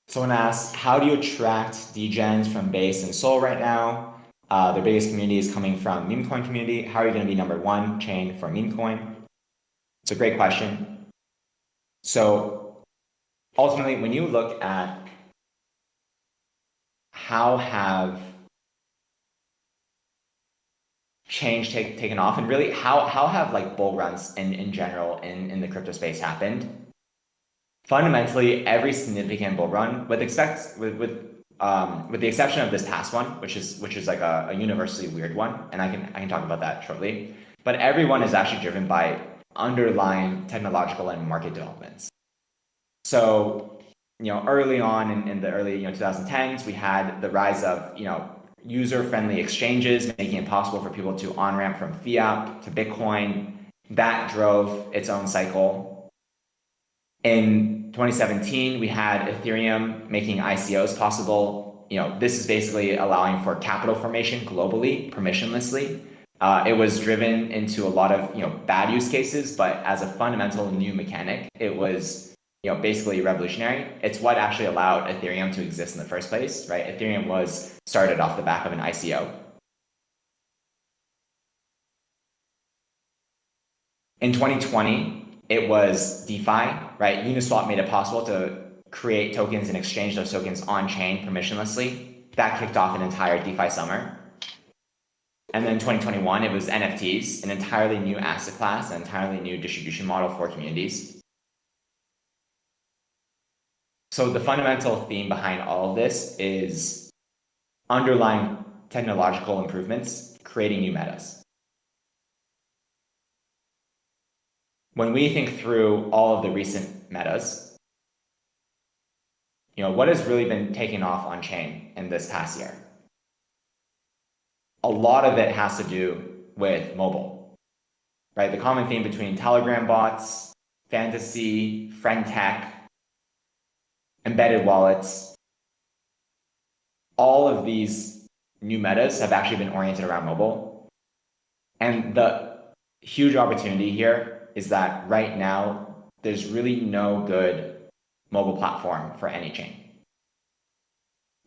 Someone asks, how do you attract degens from Base and Sol right now? Their biggest community is coming from meme coin community. How are you going to be number one chain for meme coin? It's a great question. So ultimately, when you look at how have change taken off, and really how have like bull runs in general in the crypto space happened? Fundamentally, every significant bull run, with the exception of this past one, which is like a universally weird one, and I can talk about that shortly. But everyone is actually driven by underlying technological and market developments. So, early on in the early 2010s, we had the rise of user-friendly exchanges, making it possible for people to on-ramp from fiat to Bitcoin. That drove its own cycle. In 2017, we had Ethereum making ICOs possible. This is basically allowing for capital formation globally, permissionlessly. It was driven into a lot of bad use cases, but as a fundamental new mechanic, it was basically revolutionary. It's what actually allowed Ethereum to exist in the first place, right? Ethereum was started off the back of an ICO. In 2020, it was DeFi, right? Uniswap made it possible to create tokens and exchange those tokens on-chain permissionlessly. That kicked off an entire DeFi summer. And then in 2021, it was NFTs, an entirely new asset class, an entirely new distribution model for communities. So the fundamental theme behind all of this is underlying technological improvements, creating new metas. When we think through all of the recent metas, what has really been taking off on chain in this past year? A lot of it has to do with mobile, right? The common theme between Telegram bots, fantasy, friend tech, embedded wallets, all of these new metas have actually been oriented around mobile. And the huge opportunity here is that right now, there's really no good mobile platform for any chain.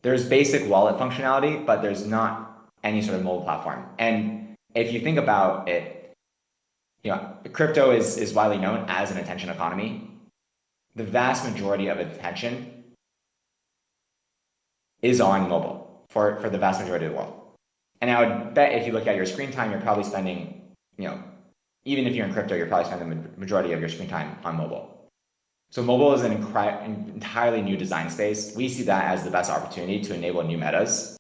There's basic wallet functionality, but there's not any sort of mobile platform. And if you think about it, crypto is widely known as an attention economy. The vast majority of attention is on mobile for the vast majority of the world. And I would bet if you look at your screen time, you're probably spending, even if you're in crypto, you're probably spending the majority of your screen time on mobile. So mobile is an entirely new design space. We see that as the best opportunity to enable new metas.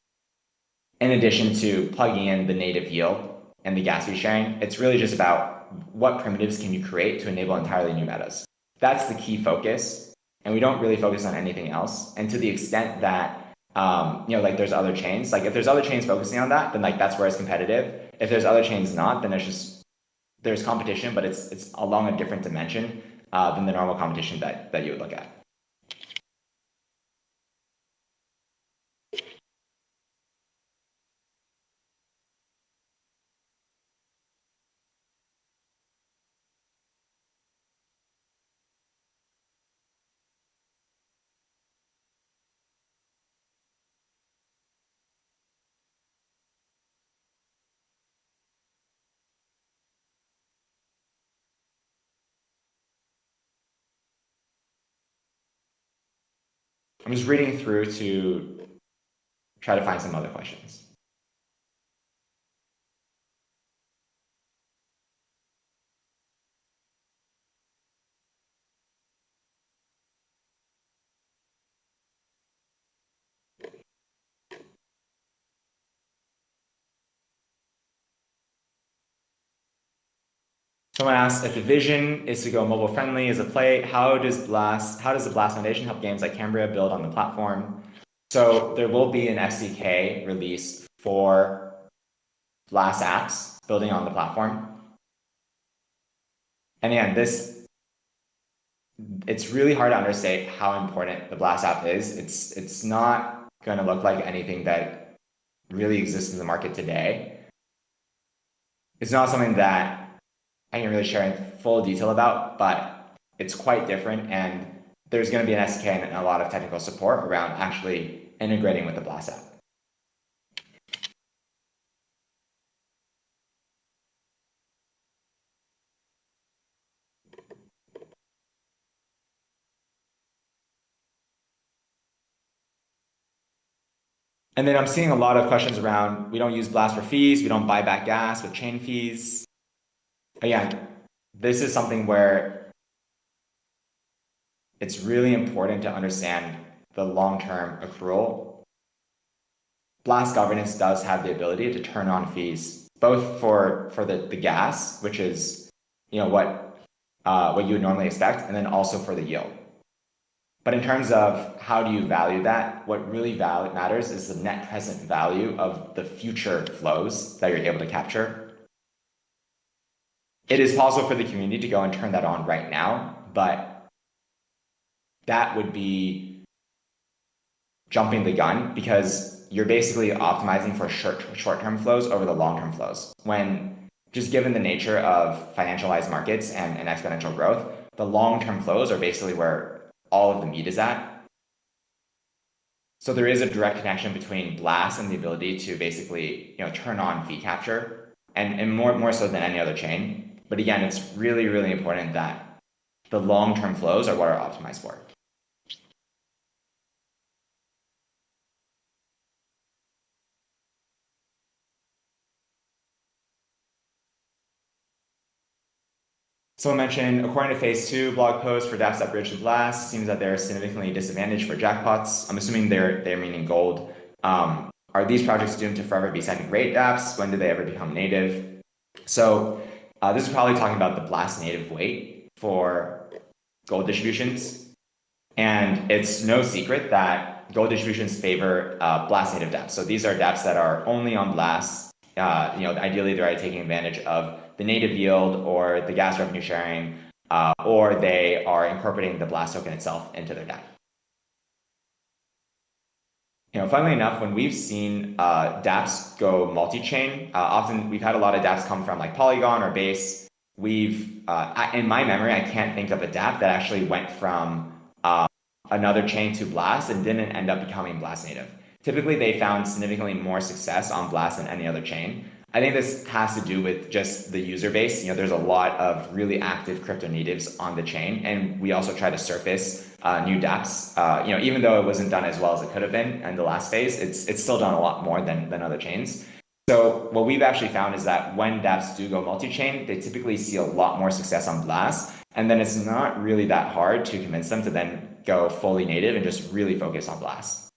In addition to plugging in the native yield and the gas fee sharing, it's really just about what primitives can you create to enable entirely new metas. That's the key focus. And we don't really focus on anything else. And to the extent that, there's other chains, like if there's other chains focusing on that, then that's where it's competitive. If there's other chains not, then there's competition, but it's along a different dimension than the normal competition that you would look at. I'm just reading through to try to find some other questions. Someone asks, if the vision is to go mobile friendly as a play, how does the Blast Foundation help games like Cambria build on the platform? So there will be an SDK release for Blast apps building on the platform. And again, it's really hard to understate how important the Blast app is. It's not going to look like anything that really exists in the market today. It's not something that I can really share in full detail about, but it's quite different. And there's going to be an SDK and a lot of technical support around actually integrating with the Blast app. And then I'm seeing a lot of questions around, we don't use Blast for fees, we don't buy back gas with chain fees. Again, this is something where it's really important to understand the long-term accrual. Blast governance does have the ability to turn on fees, both for the gas, which is what you would normally expect, and then also for the yield. But in terms of how do you value that, what really matters is the net present value of the future flows that you're able to capture. It is possible for the community to go and turn that on right now, but that would be jumping the gun because you're basically optimizing for short-term flows over the long-term flows. When just given the nature of financialized markets and exponential growth, the long-term flows are basically where all of the meat is at. So there is a direct connection between Blast and the ability to basically turn on fee capture, and more so than any other chain. But again, it's really, really important that the long-term flows are what are optimized for. Someone mentioned, according to phase 2 blog post for dApps that bridge to Blast, it seems that they're significantly disadvantaged for jackpots. I'm assuming they're meaning gold. Are these projects doomed to forever be second-rate dApps? When do they ever become native? So this is probably talking about the Blast native weight for gold distributions. And it's no secret that gold distributions favor Blast native dApps. So these are dApps that are only on Blast. Ideally, they're taking advantage of the native yield or the gas revenue sharing, or they are incorporating the Blast token itself into their dApp. Funnily enough, when we've seen dApps go multi-chain, often we've had a lot of dApps come from like Polygon or Base. In my memory, I can't think of a dApp that actually went from another chain to Blast and didn't end up becoming Blast native. Typically, they found significantly more success on Blast than any other chain. I think this has to do with just the user base. There's a lot of really active crypto natives on the chain, and we also try to surface new dApps. Even though it wasn't done as well as it could have been in the last phase, it's still done a lot more than other chains. So what we've actually found is that when dApps do go multi-chain, they typically see a lot more success on Blast, and then it's not really that hard to convince them to then go fully native and just really focus on Blast.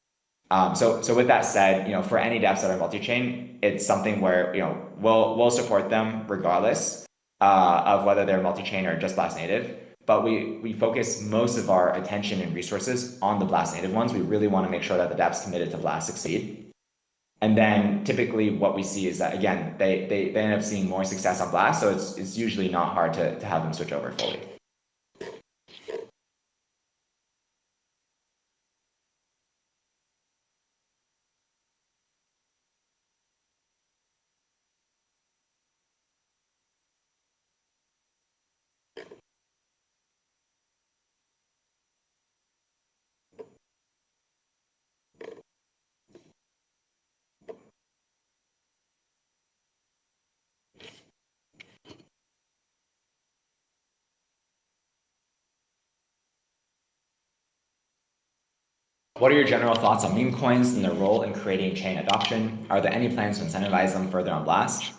So with that said, for any dApps that are multi-chain, it's something where we'll support them regardless of whether they're multi-chain or just Blast native. But we focus most of our attention and resources on the Blast native ones. We really want to make sure that the dApps committed to Blast succeed. And then typically what we see is that, again, they end up seeing more success on Blast, so it's usually not hard to have them switch over fully. What are your general thoughts on meme coins and their role in creating chain adoption? Are there any plans to incentivize them further on Blast?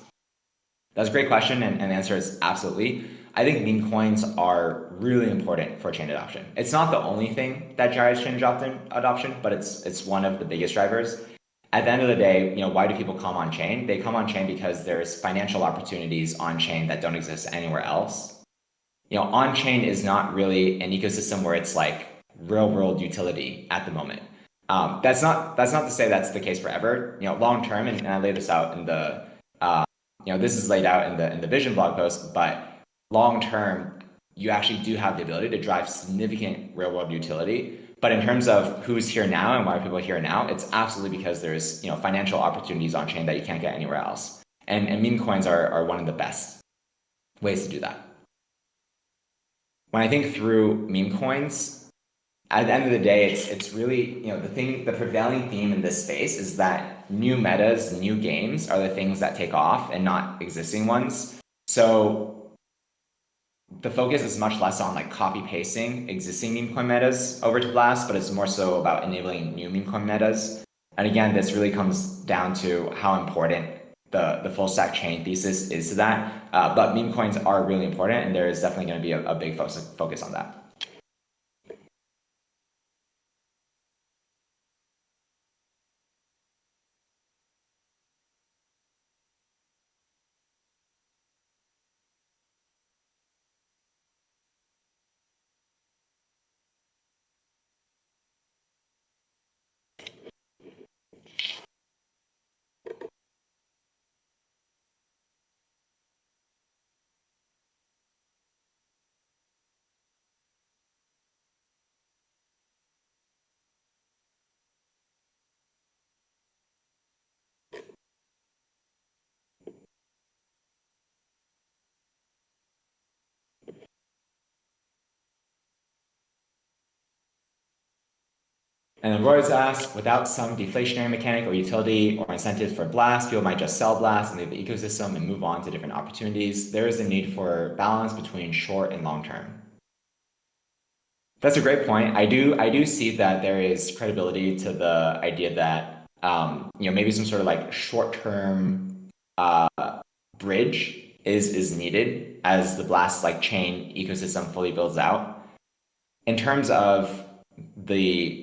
That's a great question, and the answer is absolutely. I think meme coins are really important for chain adoption. It's not the only thing that drives chain adoption, but it's one of the biggest drivers. At the end of the day, why do people come on chain? They come on chain because there's financial opportunities on chain that don't exist anywhere else. On chain is not really an ecosystem where it's like real world utility at the moment. That's not to say that's the case forever. Long term, and I lay this out in the this is laid out in the vision blog post, but long term, you actually do have the ability to drive significant real world utility. But in terms of who's here now and why people are here now, it's absolutely because there's financial opportunities on chain that you can't get anywhere else. And meme coins are one of the best ways to do that. When I think through meme coins, at the end of the day, it's really, the prevailing theme in this space is that new metas, new games are the things that take off and not existing ones. So the focus is much less on like copy pasting existing meme coin metas over to Blast, but it's more so about enabling new meme coin metas. And again, this really comes down to how important the full stack chain thesis is to that. But meme coins are really important, and there is definitely going to be a big focus on that. And then Roy's asked, without some deflationary mechanic or utility or incentive for Blast, people might just sell Blast and leave the ecosystem and move on to different opportunities. There is a need for balance between short and long term. That's a great point. I do see that there is credibility to the idea that maybe some sort of like short-term bridge is needed as the Blast like chain ecosystem fully builds out. In terms of the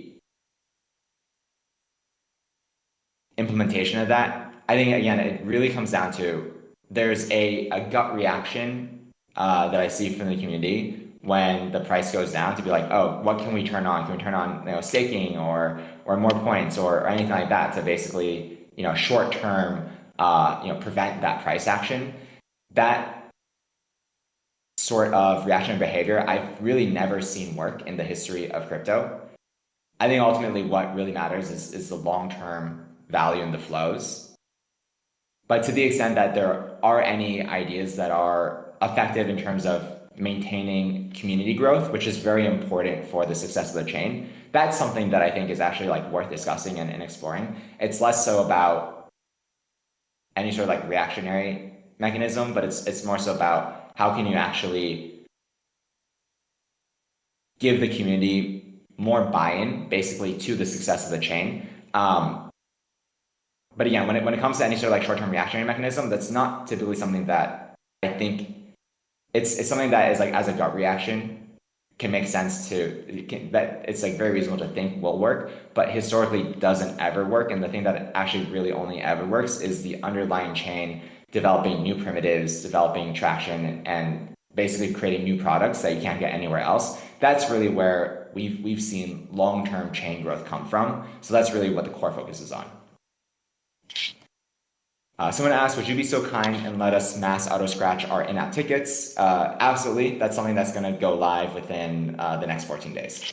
implementation of that, I think again it really comes down to there's a gut reaction that I see from the community when the price goes down to be like, oh, what can we turn on? Can we turn on staking or more points or anything like that to basically short term prevent that price action? That sort of reactionary behavior I've really never seen work in the history of crypto. I think ultimately what really matters is the long term value in the flows. But to the extent that there are any ideas that are effective in terms of maintaining community growth, which is very important for the success of the chain, that's something that I think is actually like worth discussing and exploring. It's less so about any sort of like reactionary mechanism, but it's more so about how can you actually give the community more buy-in basically to the success of the chain. But again, when it comes to any sort of like short-term reactionary mechanism, that's not typically something that I think it's something that is like as a gut reaction can make sense that it's like very reasonable to think will work, but historically doesn't ever work. And the thing that actually really only ever works is the underlying chain developing new primitives, developing traction, and basically creating new products that you can't get anywhere else. That's really where we've seen long-term chain growth come from. So that's really what the core focus is on. Someone asked, would you be so kind and let us mass auto scratch our in-app tickets? Absolutely. That's something that's going to go live within the next 14 days.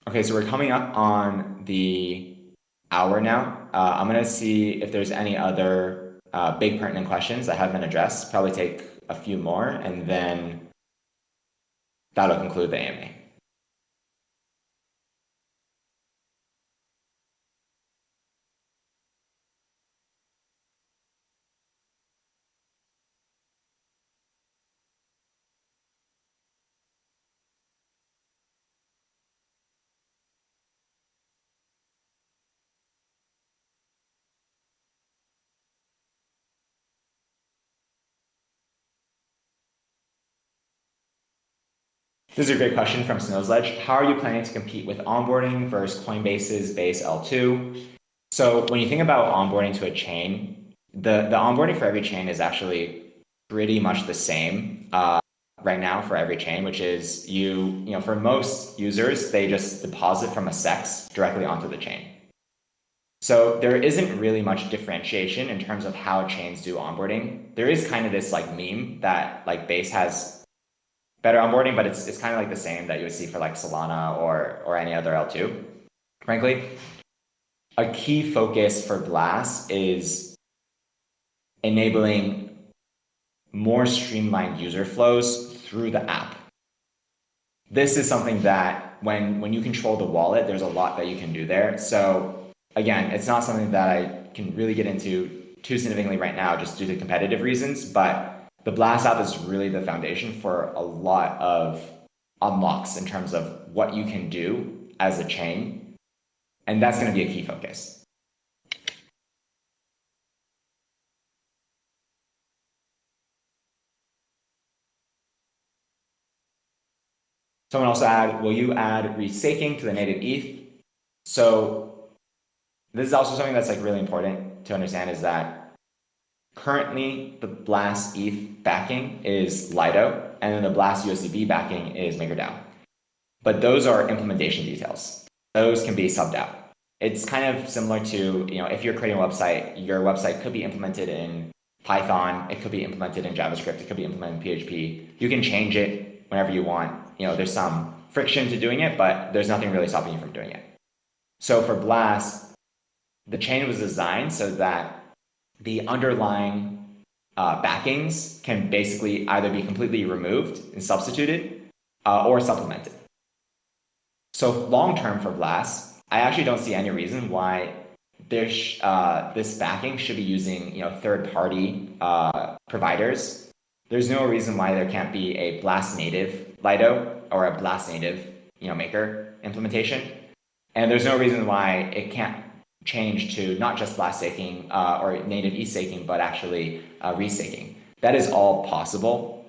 Okay, so we're coming up on the hour now. I'm going to see if there's any other big pertinent questions that have been addressed. Probably take a few more, and then that'll conclude the AMA. This is a great question from Snowsledge. How are you planning to compete with onboarding versus Coinbase's base L2? So when you think about onboarding to a chain, the onboarding for every chain is actually pretty much the same right now for every chain, which is for most users, they just deposit from a CEX directly onto the chain. So there isn't really much differentiation in terms of how chains do onboarding. There is kind of this like meme that like Base has better onboarding, but it's kind of like the same that you would see for like Solana or any other L2, frankly. a key focus for Blast is enabling more streamlined user flows through the app. This is something that when you control the wallet, there's a lot that you can do there. So again, it's not something that I can really get into too significantly right now just due to competitive reasons, but the Blast app is really the foundation for a lot of unlocks in terms of what you can do as a chain. And that's going to be a key focus. Someone also add, will you add restaking to the native ETH? So this is also something that's like really important to understand is that currently the Blast ETH backing is Lido, and then the Blast USDB backing is MakerDAO. But those are implementation details. Those can be subbed out. It's kind of similar to, if you're creating a website, your website could be implemented in Python, it could be implemented in JavaScript, it could be implemented in PHP. You can change it whenever you want. There's some friction to doing it, but there's nothing really stopping you from doing it. So for Blast, the chain was designed so that the underlying backings can basically either be completely removed and substituted or supplemented. So long-term for Blast, I actually don't see any reason why this backing should be using third-party providers. There's no reason why there can't be a Blast native Lido or a Blast native Maker implementation, and there's no reason why it can't change to not just Blast staking or native ETH staking, but actually restaking. That is all possible.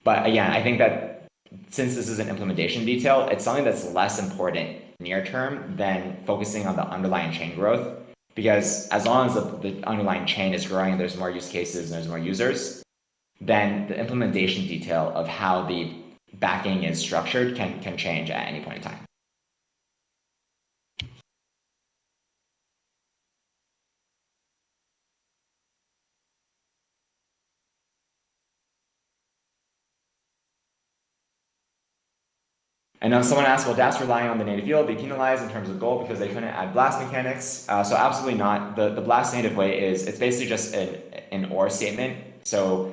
But again, I think that since this is an implementation detail, it's something that's less important near term than focusing on the underlying chain growth. Because as long as the underlying chain is growing and there's more use cases and there's more users, then the implementation detail of how the backing is structured can change at any point in time. And now someone asked, will dApps relying on the native yield be penalized in terms of gold because they couldn't add Blast mechanics? So absolutely not. The Blast native way it's basically just an OR statement. So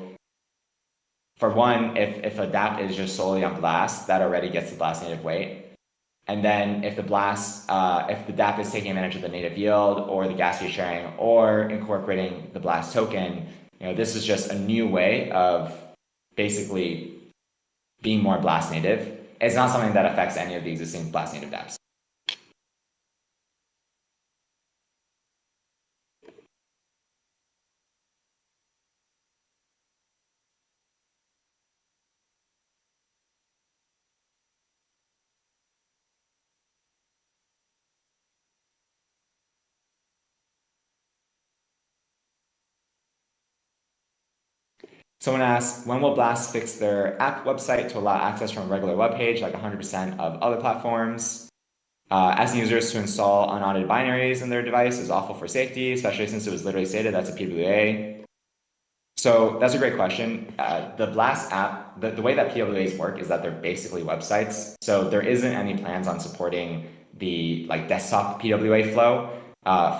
for one, if a dApp is just solely on Blast, that already gets the Blast native weight. And then if the dApp is taking advantage of the native yield or the gas fee sharing or incorporating the Blast token, this is just a new way of basically being more Blast native. It's not something that affects any of the existing Blast native dApps. Someone asks, when will Blast fix their app website to allow access from a regular web page like 100% of other platforms? Asking users to install unaudited binaries in their device is awful for safety, especially since it was literally stated that's a PWA. So that's a great question. The Blast app, the way that PWAs work is that they're basically websites. So there isn't any plans on supporting the desktop PWA flow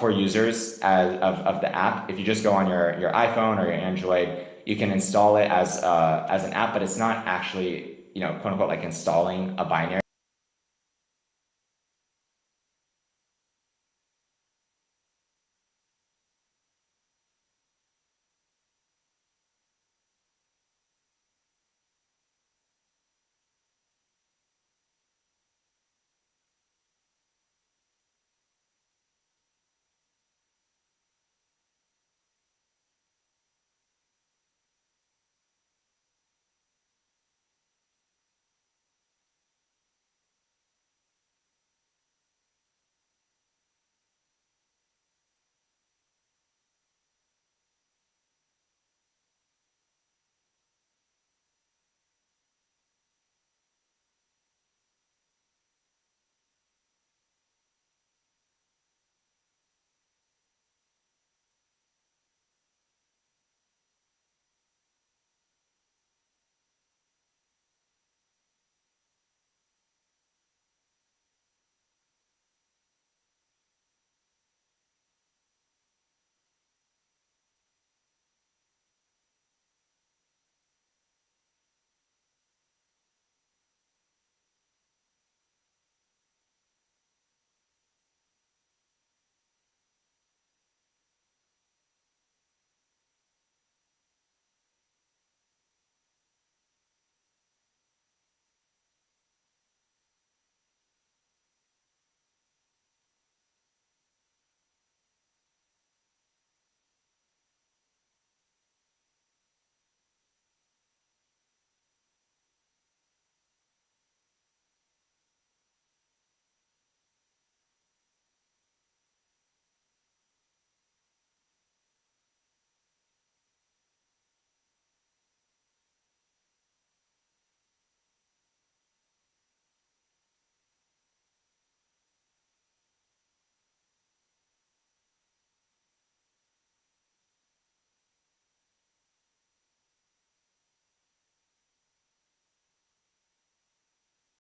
for users of the app. If you just go on your iPhone or your Android, you can install it as an app, but it's not actually quote unquote installing a binary.